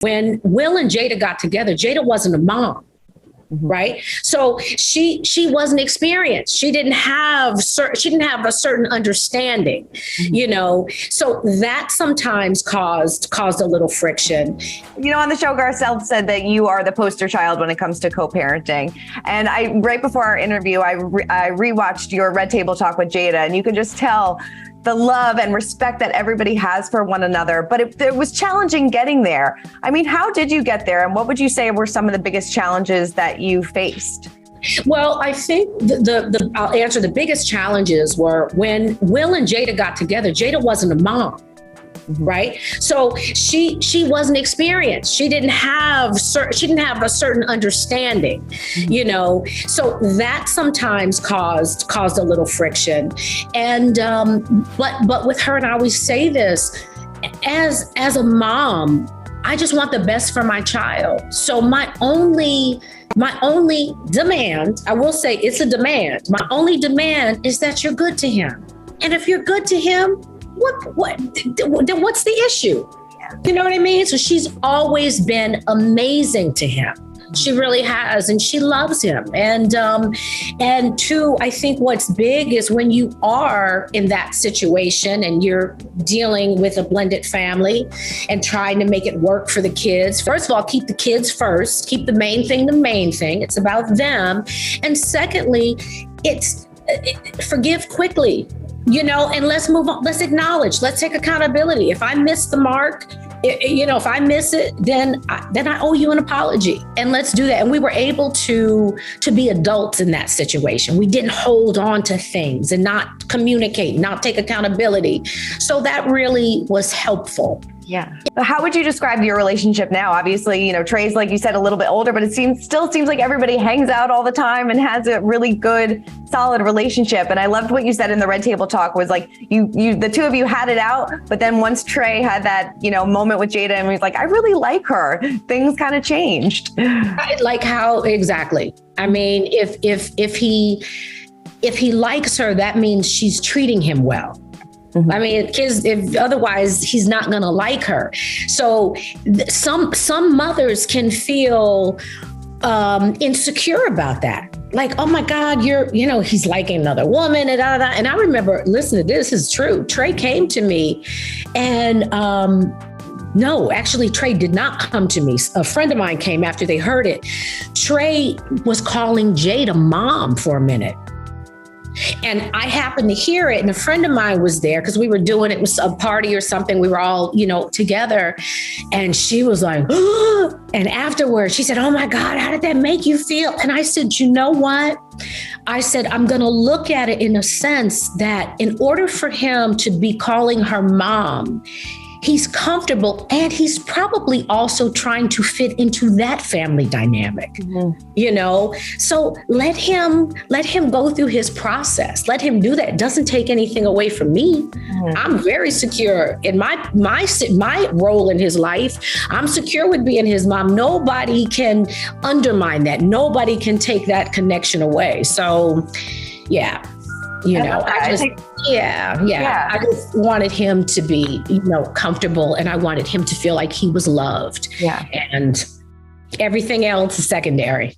When Will and Jada got together, Jada wasn't a mom. Right. So she wasn't experienced. She didn't have a certain understanding, so that sometimes caused a little friction. On the show, Garcelle said that you are the poster child when it comes to co-parenting. And right before our interview, I rewatched your Red Table Talk with Jada, and you could just tell the love and respect that everybody has for one another. But it was challenging getting there. I mean, how did you get there? And what would you say were some of the biggest challenges that you faced? Well, I think I'll answer the biggest challenges were when Will and Jada got together. Jada wasn't a mom. Right. So she wasn't experienced. She didn't have a certain understanding, so that sometimes caused a little friction. And but with her, and I always say this, as a mom, I just want the best for my child. So my only demand, I will say it's a demand. My only demand is that you're good to him. And if you're good to him, then what's the issue? You know what I mean? So she's always been amazing to him. She really has, and she loves him. And two, I think what's big is when you are in that situation and you're dealing with a blended family and trying to make it work for the kids. First of all, keep the kids first. Keep the main thing the main thing. It's about them. And secondly, forgive quickly. And let's move on. Let's acknowledge. Let's take accountability. If I miss the mark, if I miss it, then I owe you an apology. And let's do that. And we were able to be adults in that situation. We didn't hold on to things and not communicate, not take accountability. So that really was helpful. Yeah. How would you describe your relationship now? Obviously, Trey's, like you said, a little bit older, but it still seems like everybody hangs out all the time and has a really good, solid relationship. And I loved what you said in the Red Table Talk was like, the two of you had it out, but then once Trey had that, moment with Jada and he was like, I really like her, things kind of changed. Like how exactly? I mean, if he likes her, that means she's treating him well. I mean, if otherwise he's not going to like her. So some mothers can feel insecure about that. Like, oh my God, he's liking another woman and da, da, da. And I remember, listen to this is true. Trey came to me and no, actually, Trey did not come to me. A friend of mine came after they heard it. Trey was calling Jada mom for a minute. And I happened to hear it. And a friend of mine was there because it was a party or something. We were all, together. And she was like, oh! And afterwards she said, oh my God, how did that make you feel? And I said, you know what? I said, I'm going to look at it in a sense that in order for him to be calling her mom, he's comfortable and he's probably also trying to fit into that family dynamic, So let him go through his process. Let him do that. It doesn't take anything away from me. I'm very secure in my role in his life. I'm secure with being his mom. Nobody can undermine that. Nobody can take that connection away. So, yeah. I just wanted him to be, comfortable, and I wanted him to feel like he was loved. Yeah. And everything else is secondary.